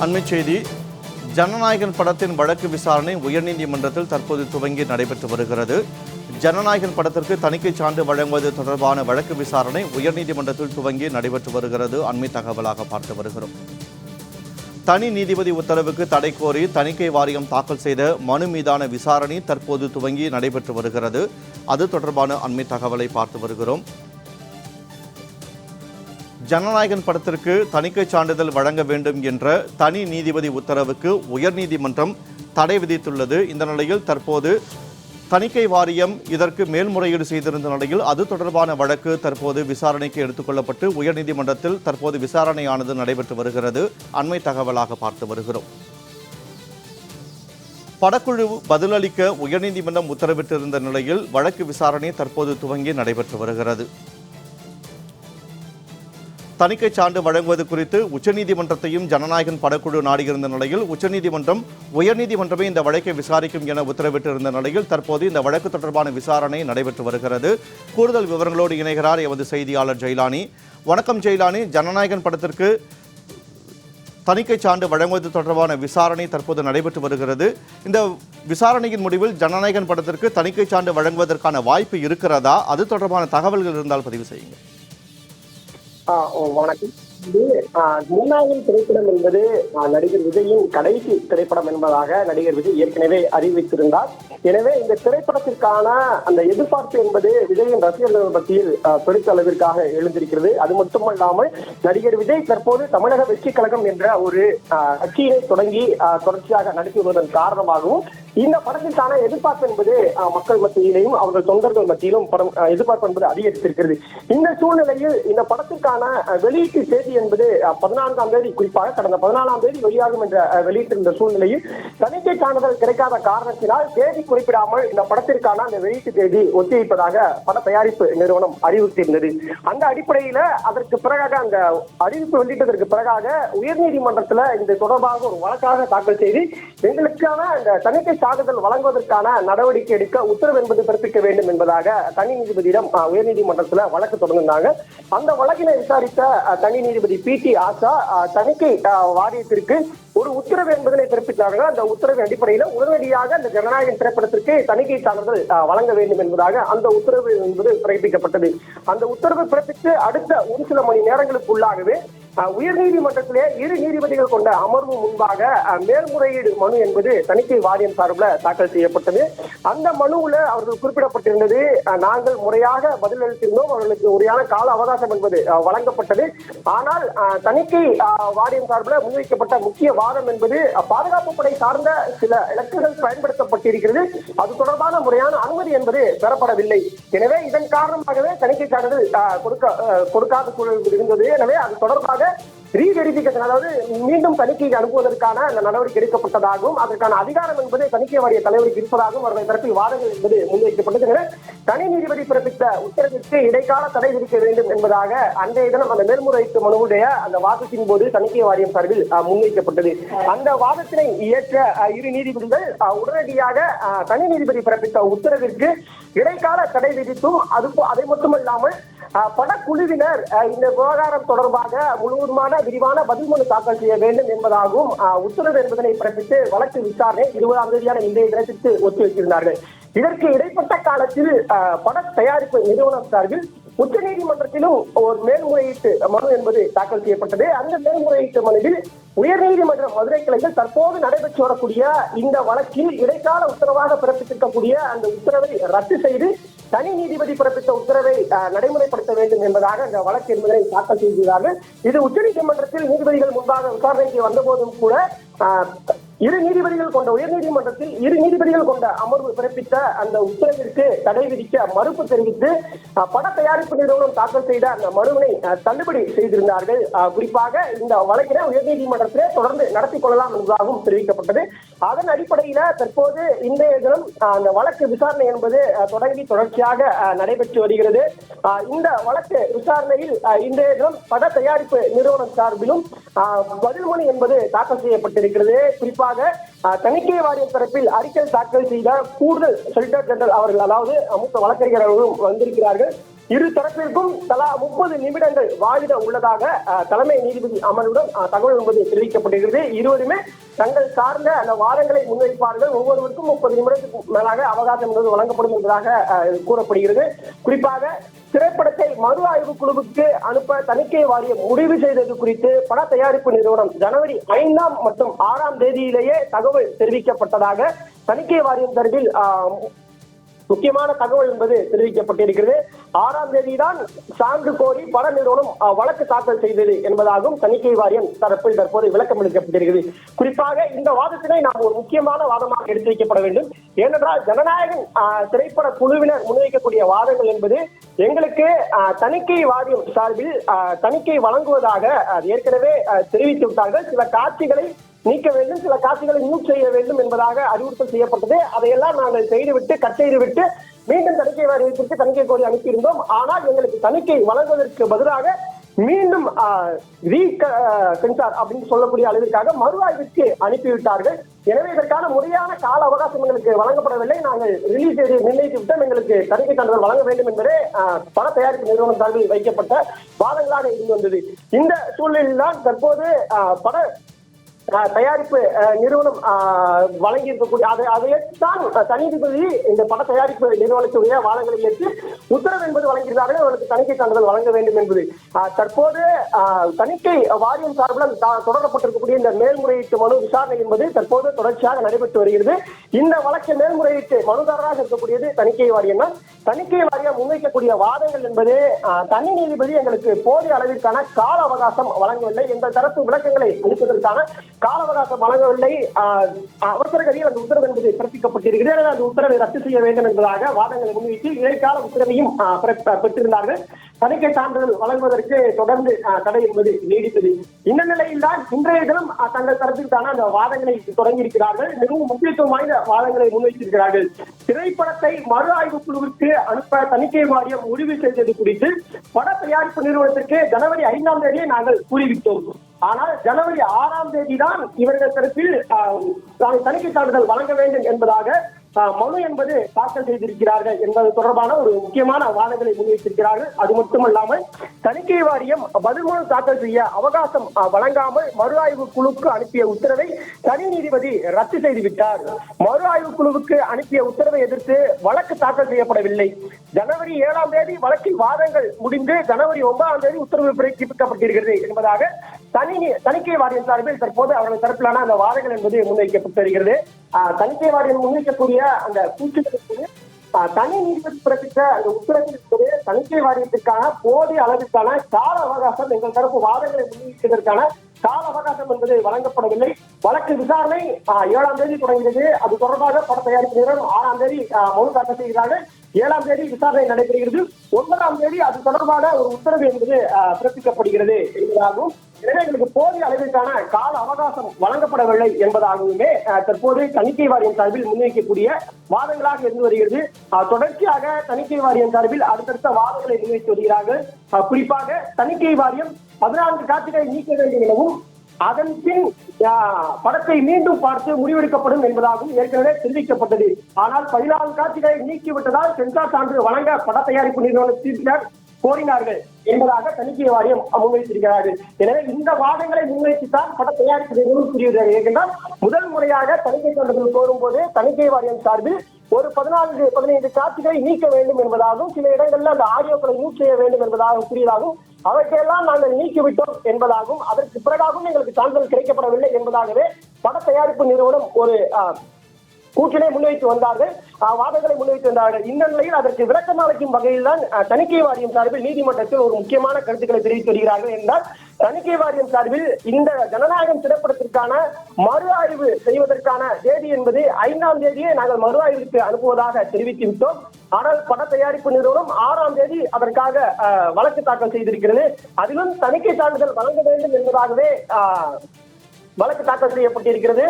அண்மைச் செய்தி. ஜனநாயகன் படத்தின் வழக்கு விசாரணை உயர்நீதிமன்றத்தில் தற்போது துவங்கி நடைபெற்று வருகிறது. ஜனநாயகன் படத்திற்கு தணிக்கை சான்று வழங்குவது தொடர்பான வழக்கு விசாரணை உயர்நீதிமன்றத்தில் துவங்கி நடைபெற்று வருகிறது. அண்மை தகவலாக பார்த்து வருகிறோம். தனி நீதிபதி உத்தரவுக்கு தடை கோரி தணிக்கை வாரியம் தாக்கல் செய்த மனு மீதான விசாரணை தற்போது துவங்கி நடைபெற்று வருகிறது. அது தொடர்பான அண்மை தகவலை பார்த்து வருகிறோம். ஜனநாயகன் படத்திற்கு தணிக்கை சான்றிதழ் வழங்க வேண்டும் என்ற தனி நீதிபதி உத்தரவுக்கு உயர்நீதிமன்றம் தடை விதித்துள்ளது. இந்த நிலையில் தற்போது தணிக்கை வாரியம் இதற்கு மேல்முறையீடு செய்திருந்த நிலையில் அது தொடர்பான வழக்கு தற்போது விசாரணைக்கு எடுத்துக்கொள்ளப்பட்டு உயர்நீதிமன்றத்தில் தற்போது விசாரணையானது நடைபெற்று வருகிறது. அண்மை தகவலாக பார்த்து வருகிறோம். படக்குழு பதிலளிக்க உயர்நீதிமன்றம் உத்தரவிட்டிருந்த நிலையில் வழக்கு விசாரணை தற்போது துவங்கி நடைபெற்று வருகிறது. தணிக்கை சான்று வழங்குவது குறித்து உச்சநீதிமன்றத்தையும் ஜனநாயகன் படக்குழு நாடியிருந்த நிலையில் உச்சநீதிமன்றம் உயர்நீதிமன்றமே இந்த வழக்கை விசாரிக்கும் என உத்தரவிட்டிருந்த நிலையில் தற்போது இந்த வழக்கு தொடர்பான விசாரணை நடைபெற்று வருகிறது. கூடுதல் விவரங்களோடு இணைகிறார் எமது செய்தியாளர் ஜெயலானி. வணக்கம் ஜெயலானி. ஜனநாயகன் படத்திற்கு தணிக்கை சான்று வழங்குவது தொடர்பான விசாரணை தற்போது நடைபெற்று வருகிறது. இந்த விசாரணையின் முடிவில் ஜனநாயகன் படத்திற்கு தணிக்கை சான்று வழங்குவதற்கான வாய்ப்பு இருக்கிறதா? அது தொடர்பான தகவல்கள் இருந்தால் பதிவு செய்யுங்கள். வணக்கம். ஜனநாயகன் திரைப்படம் என்பது நடிகர் விஜயின் கடைசி திரைப்படம் என்பதாக நடிகர் விஜய் ஏற்கனவே அறிவித்திருந்தார். எனவே இந்த திரைப்படத்திற்கான அந்த எதிர்பார்ப்பு என்பது விஜயின் ரசிகர்கள் மத்தியில் பெருத்த அளவிற்காக எழுந்திருக்கிறது. அது மட்டுமல்லாமல் நடிகர் விஜய் தற்போது தமிழக வெற்றி கழகம் என்ற ஒரு கட்சியை தொடங்கி தொடர்ச்சியாக நடத்தி வருவதன் காரணமாகவும் இந்த படத்திற்கான எதிர்பார்ப்பு என்பது மக்கள் மத்தியிலையும் அவர்கள் தொண்டர்கள் மத்தியிலும் எதிர்பார்ப்பு என்பது அதிகரித்திருக்கிறது. இந்த சூழ்நிலையில் இந்த படத்திற்கான வெளியீட்டு தேதி என்பது 14ஆம் தேதி, குறிப்பாக கடந்த 14ஆம் தேதி வெளியாகும் என்ற வெளியிட்டிருந்த சூழ்நிலையில் தணிக்கை சான்றிதழ் கிடைக்காத காரணத்தினால் தேதி குறிப்பிடாமல் இந்த படத்திற்கான அந்த வெளியீட்டு தேதி ஒத்திவைப்பதாக பட தயாரிப்பு நிறுவனம் அறிவித்திருந்தது. அந்த அடிப்படையில அதற்கு பிறகாக அந்த அறிவிப்பு வெளியிட்டதற்கு பிறகாக உயர்நீதிமன்றத்தில் இந்த தொடர்பாக ஒரு வழக்காக தாக்கல் செய்து எங்களுக்கான இந்த தணிக்கை சான்றிதழ் வழங்குவதற்கான நடவடிக்கை எடுக்க உத்தரவு என்பது பிறப்பிக்க வேண்டும் என்பதாக தனி நீதிபதியிடம் உயர்நீதிமன்றத்தில் வழக்கு தொடர்ந்தாங்க. அந்த வழக்கினை விசாரித்த தனி நீதிபதி PT ஆஷா தணிக்கை வாரியத்திற்கு ஒரு உத்தரவு என்பதனை பிறப்பித்தார்கள். அந்த உத்தரவின் அடிப்படையில் உடனடியாக அந்த ஜனநாயகன் திரைப்படத்திற்கு தணிக்கை சான்றிதழ் வழங்க வேண்டும் என்பதாக அந்த உத்தரவு என்பது பிறப்பிக்கப்பட்டது. அந்த உத்தரவு பிறப்பித்து அடுத்த ஒரு சில மணி நேரங்களுக்குள்ளாகவே உயர்நீதிமன்றத்திலே 2 நீதிபதிகள் கொண்ட அமர்வு முன்பாக மேல்முறையீடு மனு என்பது தணிக்கை வாரியம் சார்பில் தாக்கல் செய்யப்பட்டது. அந்த மனுவில் அவர்கள் குறிப்பிடப்பட்டிருந்தது, நாங்கள் முறையாக பதிலளித்திருந்தோம், அவர்களுக்கு முறையான கால அவகாசம் என்பது வழங்கப்பட்டது. ஆனால் தணிக்கை வாரியம் சார்பில் முன்வைக்கப்பட்ட முக்கிய வாதம் என்பது பாதுகாப்பு படை சார்ந்த சில இலக்குகள் பயன்படுத்தப்பட்டிருக்கிறது, அது தொடர்பான முறையான அனுமதி என்பது பெறப்படவில்லை. எனவே இதன் காரணமாகவே தணிக்கை சான்றிதழ் கொடுக்காத சூழல் இருந்தது. எனவே அது தொடர்பாக ரீவெரிபிகேஷன், அதாவது மீண்டும் தணிக்கைக்கு அனுப்புவதற்கான அந்த நடவடிக்கை எடுக்கப்பட்டதாகவும் அதற்கான அதிகாரம் என்பது தணிக்கை வாரிய தலைவருக்கு இருப்பதாகவும் அவர்கள் தரப்பில் வாதங்கள் என்பது முன்வைக்கப்பட்டது. தனி நீதிபதி பிறப்பித்த உத்தரவிற்கு இடைக்கால தடை விதிக்க வேண்டும் என்பதாக அன்றைய தினம் அந்த மேல்முறையீட்டு மனுவுடைய அந்த வாதத்தின் போது தணிக்கை வாரியம் சார்பில் முன்வைக்கப்பட்டது. அந்த வாதத்தினை ஏற்ற 2 நீதிபதிகள் உடனடியாக தனி நீதிபதி பிறப்பித்த உத்தரவிற்கு இடைக்கால தடை விதித்தும் அதை மட்டுமல்லாமல் படக்குழுவினர் இந்த விவகாரம் தொடர்பாக முழுவதுமான விரிவான பதில் மனு தாக்கல் செய்ய வேண்டும் என்பதாகவும் உத்தரவு என்பதனை பிறப்பித்து வழக்கு விசாரணை 20ஆம் தேதியான இன்றைய தினத்திற்கு ஒத்திவைத்திருந்தார்கள். இதற்கு இடைப்பட்ட காலத்தில் பட தயாரிப்பு நிறுவனம் சார்பில் உச்சநீதிமன்றத்திலும் ஒரு மேல்முறையீட்டு மனு என்பது தாக்கல் செய்யப்பட்டது. அந்த மேல்முறையீட்டு மனுவில் உயர்நீதிமன்ற மதுரை கிளையில் தற்போது நடைபெற்று வரக்கூடிய இந்த வழக்கில் இடைக்கால உத்தரவாக பிறப்பித்திருக்கக்கூடிய அந்த உத்தரவை ரத்து செய்து தனி நீதிபதி பிறப்பித்த உத்தரவை நடைமுறைப்படுத்த வேண்டும் என்பதாக அந்த வழக்கு என்பதை தாக்கல் செய்கிறார்கள். இது உச்சநீதிமன்றத்தில் நீதிபதிகள் முன்பாக விசாரணைக்கு வந்தபோதும் கூட 2 நீதிபதிகள் கொண்ட உயர்நீதிமன்றத்தில் 2 நீதிபதிகள் கொண்ட அமர்வு பிறப்பித்த அந்த உத்தரவிற்கு தடை விதிக்க மறுப்பு தெரிவித்து பட தயாரிப்பு நிறுவனம் தாக்கல் செய்த அந்த மனுவினை தள்ளுபடி செய்திருந்தார்கள். குறிப்பாக இந்த வழக்கினை உயர்நீதிமன்றத்திலே தொடர்ந்து நடத்தி கொள்ளலாம் என்பதாகவும் தெரிவிக்கப்பட்டது. அதன் அடிப்படையில தற்போது இன்றைய தினம் அந்த வழக்கு விசாரணை என்பது தொடர்ச்சியாக நடைபெற்று வருகிறது. இந்த வழக்கு விசாரணையில் இன்றைய தினம் பட தயாரிப்பு நிறுவனம் சார்பிலும் பதில் மனு என்பது தாக்கல் செய்யப்பட்டிருக்கிறது. குறிப்பாக தணிக்கை வாரியம் தரப்பில் அறிக்கை தாக்கல் செய்த கூடுதல் சொலிசிட்டர் ஜெனரல் அவர்கள், அதாவது மூத்த வழக்கறிஞர் அவர்களும் வந்திருக்கிறார்கள். இரு தரப்பிற்கும் தலா 30 நிமிடங்கள் வாதிட உள்ளதாக தலைமை நீதிபதி அமர்வுடன் தகவல் என்பது தெரிவிக்கப்பட்டிருக்கிறது. இருவருமே தங்கள் சார்ந்த அந்த வாதங்களை முன்வைப்பார்கள். ஒவ்வொருவருக்கும் 30 நிமிடத்துக்கு மேலாக அவகாசம் என்பது வழங்கப்படும் என்பதாக கூறப்படுகிறது. குறிப்பாக திரைப்படத்தை மறு ஆய்வு குழுவுக்கு அனுப்ப தணிக்கை வாரியம் முடிவு செய்தது குறித்து பட தயாரிப்பு நிறுவனம் ஜனவரி 5 மற்றும் 6 தேதியிலேயே தகவல் தெரிவிக்கப்பட்டதாக தணிக்கை வாரியம் தரப்பில் முக்கியமான தகவல் என்பது தெரிவிக்கப்பட்டிருக்கிறது. 6 தேதிதான் சான்று கோரி பட நிறுவனம் வழக்கு தாக்கல் செய்தது என்பதாகவும் தணிக்கை வாரியம் தரப்பில் தற்போது விளக்கம் அளிக்கப்பட்டிருக்கிறது. குறிப்பாக இந்த வாதத்தினை நாம் ஒரு முக்கியமான வாதமாக எடுத்து வைக்கப்பட வேண்டும். ஏனென்றால் ஜனநாயகன் திரைப்பட குழுவினர் முன்வைக்கக்கூடிய வாதங்கள் என்பது எங்களுக்கு தணிக்கை வாரியம் சார்பில் தணிக்கை வழங்குவதாக ஏற்கனவே தெரிவித்து விட்டார்கள். சில காட்சிகளை நீக்க வேண்டும், சில காட்சிகளை மியூட் செய்ய வேண்டும் என்பதாக அறிவுறுத்தல் செய்யப்பட்டது. அதையெல்லாம் நாங்கள் செய்துவிட்டு கட் செய்துவிட்டு மீண்டும் தணிக்கை வாரியத்திற்கு தணிக்கை கோரி அனுப்பியிருந்தோம். ஆனால் எங்களுக்கு தணிக்கை வழங்குவதற்கு பதிலாக மீண்டும் சென்சார் அப்படின்னு சொல்லக்கூடிய அளவிற்காக மறு ஆய்விற்கு அனுப்பிவிட்டார்கள். எனவே இதற்கான முறையான கால அவகாசம் எங்களுக்கு வழங்கப்படவில்லை. நாங்கள் ரிலீஸ் செய்து நிர்ணயித்து விட்டோம், எங்களுக்கு தணிக்கை சான்றிதழ் வழங்க வேண்டும் என்பதே பட தயாரிப்பு நிறுவனம் சார்பில் வைக்கப்பட்ட வாதங்களாக இருந்து வந்தது. இந்த சூழ்நிலையில் தான் தற்போது பட தயாரிப்பு நிறுவனம் வழங்கி இருக்கக்கூடிய அதைத்தான் தனிநீதிபதி இந்த பட தயாரிப்பு நிறுவனத்துடைய வாதங்களை ஏற்று உத்தரவு என்பது வழங்கியிருந்தார்கள். அவர்களுக்கு தணிக்கை சான்றிதழ் வழங்க வேண்டும் என்பது தற்போது தணிக்கை வாரியம் சார்பில் தொடரப்பட்டிருக்கக்கூடிய இந்த மேல்முறையீட்டு மனு விசாரணை என்பது தற்போது தொடர்ச்சியாக நடைபெற்று வருகிறது. இந்த வழக்கு மேல்முறையீட்டு மனுதாரராக இருக்கக்கூடியது தணிக்கை வாரியம் தான். தணிக்கை வாரியம் முன்வைக்கக்கூடிய வாதங்கள் என்பது தனி நீதிபதி எங்களுக்கு போதிய அளவிற்கான கால அவகாசம் வழங்கவில்லை, எந்த தரப்பு விளக்கங்களை அளிப்பதற்கான கால அவகாசம் வழங்கவில்லை, அவசர கதியில் அந்த உத்தரவு என்பது பிறப்பிக்கப்பட்டிருக்கிறது, அந்த உத்தரவை ரத்து செய்ய வேண்டும் என்பதாக வாதங்களை முன்வைத்து இடைக்கால உத்தரவையும் பெற்றிருந்தார்கள். தணிக்கை சான்றிதழ் வழங்குவதற்கு தொடர்ந்து தடை என்பது நீடித்தது. இந்த நிலையில் தான் இன்றைய தினம் தங்கள் தரப்பிற்கான அந்த வாதங்களை தொடங்கியிருக்கிறார்கள். மிகவும் முக்கியத்துவம் வாய்ந்த வாதங்களை முன்வைத்திருக்கிறார்கள். திரைப்படத்தை மறு ஆய்வு குழுவிற்கு அனுப்ப தணிக்கை வாரியம் முடிவு செய்தது குறித்து பட தயாரிப்பு நிறுவனத்திற்கு ஜனவரி 5 தேதியை நாங்கள் கூறிவிட்டோம். ஆனால் ஜனவரி 6 தேதி தான் இவர்கள் தரப்பில் தணிக்கை சான்றிதழ் வழங்க வேண்டும் என்பதாக மனு என்பது தாக்கல் செய்திருக்கிறார்கள் என்பது தொடர்பான ஒரு முக்கியமான வாதங்களை முன்வைத்திருக்கிறார்கள். அது மட்டுமல்லாமல் தணிக்கை வாரியம் பதில் மனு தாக்கல் செய்ய அவகாசம் வழங்காமல் மறு ஆய்வு குழுவுக்கு அனுப்பிய உத்தரவை தனி நீதிபதி ரத்து செய்துவிட்டார். மறு ஆய்வு குழுவுக்கு அனுப்பிய உத்தரவை எதிர்த்து வழக்கு தாக்கல் செய்யப்படவில்லை. ஜனவரி 7 தேதி வழக்கில் வாதங்கள் முடிந்து ஜனவரி 9 தேதி உத்தரவு பிறப்பிக்கப்பட்டிருக்கிறது என்பதாக தணிக்கை வாரியம் சார்பில் தற்போது அவர்கள் தரப்பிலான அந்த வாதங்கள் என்பது முன்வைக்கப்பட்டு வருகிறது. தணிக்கை வாரியம் முன்வைக்கக்கூடிய அந்த கூற்றுகளுக்கு தனி நீதிபதி பிறப்பித்த அந்த உத்தரவில் தணிக்கை வாரியத்திற்கான போதிய அளவிற்கான கால அவகாசம் எங்கள் தரப்பு வாதங்களை முன்வைப்பதற்கான கால அவகாசம் என்பது வழங்கப்படவில்லை. வழக்கு விசாரணை 7 தேதி தொடங்கியது. அது தொடர்பாக பட தயாரிப்பு நிறுவனம் 6 தேதி மனு தாக்கல் செய்கிறார்கள். 7 தேதி விசாரணை நடைபெறுகிறது. 9 தேதி அது தொடர்பான ஒரு உத்தரவு என்பது பிறப்பிக்கப்படுகிறது என்பதாகவும், எனவே எங்களுக்கு போதிய அளவிற்கான கால அவகாசம் வழங்கப்படவில்லை என்பதாகவுமே தற்போது தணிக்கை வாரியம் சார்பில் முன்வைக்கக்கூடிய வாதங்களாக இருந்து வருகிறது. தொடர்ச்சியாக தணிக்கை வாரியம் சார்பில் அடுத்தடுத்த வாதங்களை முன்வைத்து வருகிறார்கள். குறிப்பாக தணிக்கை வாரியம் 14 காட்சிகளை நீக்க வேண்டும் எனவும் அதன் பின் படத்தை மீண்டும் பார்த்து முடிவெடுக்கப்படும் என்பதாகவும் ஏற்கனவே தெரிவிக்கப்பட்டது. ஆனால் 14 காட்சிகளை நீக்கிவிட்டதால் சென்சார் சான்று வழங்க பட தயாரிப்பு நிறுவனத்தினர் கோரினார்கள் என்பதாக தணிக்கை வாரியம் முன்வைத்திருக்கிறார்கள். எனவே இந்த வாதங்களை முன்வைத்துத்தான் பட தயாரிப்பு நிறுவனம் கூறியதாக இருக்கின்றால் முதல் முறையாக தணிக்கை சான்றிதழ் கோரும் போது தணிக்கை வாரியம் சார்பில் ஒரு 14-15 காட்சிகளை நீக்க வேண்டும் என்பதாகவும், சில இடங்களில் அந்த ஆடியோக்களை மியூட் செய்ய வேண்டும் என்பதாகவும் கூறியதாகவும், அவற்றையெல்லாம் நாங்கள் நீக்கிவிட்டோம் என்பதாகவும், அதற்கு பிறகாகவும் எங்களுக்கு சான்றிதழ் கிடைக்கப்படவில்லை என்பதாகவே பட தயாரிப்பு நிறுவனம் ஒரு கூற்றினை முன்வைத்து வந்தார்கள், வாதங்களை முன்வைத்து வந்தார்கள். இந்த நிலையில் அதற்கு விளக்கம் அளிக்கும் வகையில் தான் தணிக்கை வாரியம் சார்பில் நீதிமன்றத்தில் ஒரு முக்கியமான கருத்துக்களை தெரிவித்து வருகிறார்கள் என்றால், தணிக்கை வாரியம் சார்பில் இந்த ஜனநாயகம் திரைப்படத்திற்கான மறு ஆய்வு செய்வதற்கான தேதி என்பது 5 தேதியே நாங்கள் மறு ஆய்வுக்கு அனுப்புவதாக தெரிவித்து விட்டோம். ஆனால் பட தயாரிப்பு நிறுவனம் 6 தேதி அதற்காக வழக்கு தாக்கல் செய்திருக்கிறது. அதிலும் தணிக்கை சான்றிதழ் வழங்க வேண்டும் என்பதாகவே வழக்கு தாக்கல் செய்யப்பட்டிருக்கிறது.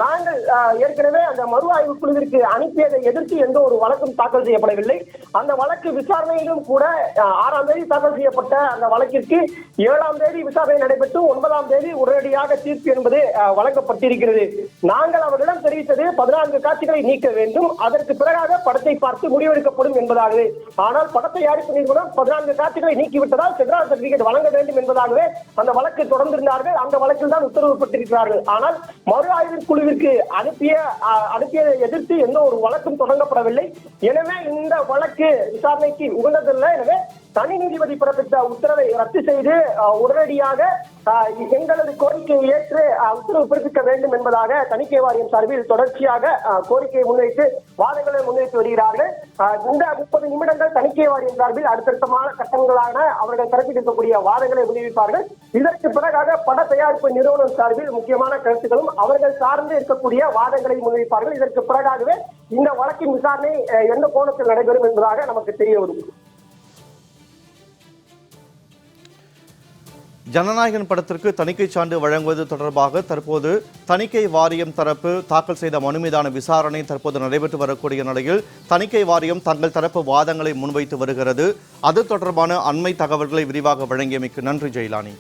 நாங்கள் ஏற்கனவே அந்த மறு ஆய்வு குழுவிற்கு அனுப்பியதை எதிர்த்து எந்த ஒரு வழக்கும் தாக்கல் செய்யப்படவில்லை. அந்த வழக்கு விசாரணையிலும் கூட 6ஆம் தேதி தாக்கல் செய்யப்பட்ட அந்த வழக்கிற்கு 7ஆம் தேதி விசாரணை நடைபெற்று 9ஆம் தேதி உடனடியாக தீர்ப்பு என்பது வழங்கப்பட்டிருக்கிறது. நாங்கள் அவர்களிடம் தெரிவித்தது 14 காட்சிகளை நீக்க வேண்டும், அதற்கு பிறகாக படத்தை பார்த்து முடிவெடுக்கப்படும் என்பதாகவே. ஆனால் பட தயாரிப்பு நிறுவனம் 14 காட்சிகளை நீக்கிவிட்டதால் சென்ட்ரல் சர்டிபிகேட் வழங்க வேண்டும் என்பதாகவே அந்த வழக்கு தொடர்ந்திருந்தார்கள். அந்த வழக்கில் தான் உத்தரவு பெற்றிருக்கிறார்கள். ஆனால் மறு ஆய்வு குழுவிற்கு அனுப்பியதை எதிர்த்து எந்த ஒரு வழக்கும் தொடங்கப்படவில்லை. எனவே இந்த வழக்கு விசாரணைக்கு உகந்ததில்லை. எனவே தனி நீதிபதி பிறப்பித்த உத்தரவை ரத்து செய்து உடனடியாக எங்களது கோரிக்கையை ஏற்று உத்தரவு பிறப்பிக்க வேண்டும் என்பதாக தணிக்கை வாரியம் சார்பில் தொடர்ச்சியாக கோரிக்கையை முன்வைத்து வாதங்களை முன்வைத்து வருகிறார்கள். இந்த 30 நிமிடங்கள் தணிக்கை வாரியம் சார்பில் அடுத்தடுத்தமான கட்டங்களான அவர்கள் தரப்பில் வாதங்களை முன்வைப்பார்கள். இதற்கு பிறகாக பட தயாரிப்பு நிறுவனம் சார்பில் முக்கியமான கருத்துக்களும் அவர்கள் சார்ந்து இருக்கக்கூடிய வாதங்களை முன்வைப்பார்கள். இதற்கு பிறகாகவே இந்த வழக்கின் விசாரணை எந்த கோணத்தில் நடைபெறும் என்பதாக நமக்கு தெரிய வரும். ஜனநாயகன் படத்திற்கு தணிக்கை சான்று வழங்குவது தொடர்பாக தற்போது தணிக்கை வாரியம் தரப்பு தாக்கல் செய்த மனு மீதான விசாரணை தற்போது நடைபெற்று வரக்கூடிய நிலையில் தணிக்கை வாரியம் தங்கள் தரப்பு வாதங்களை முன்வைத்து வருகிறது. அது தொடர்பான அண்மை தகவல்களை விரிவாக வழங்கியமைக்கு நன்றி ஜெயலானி.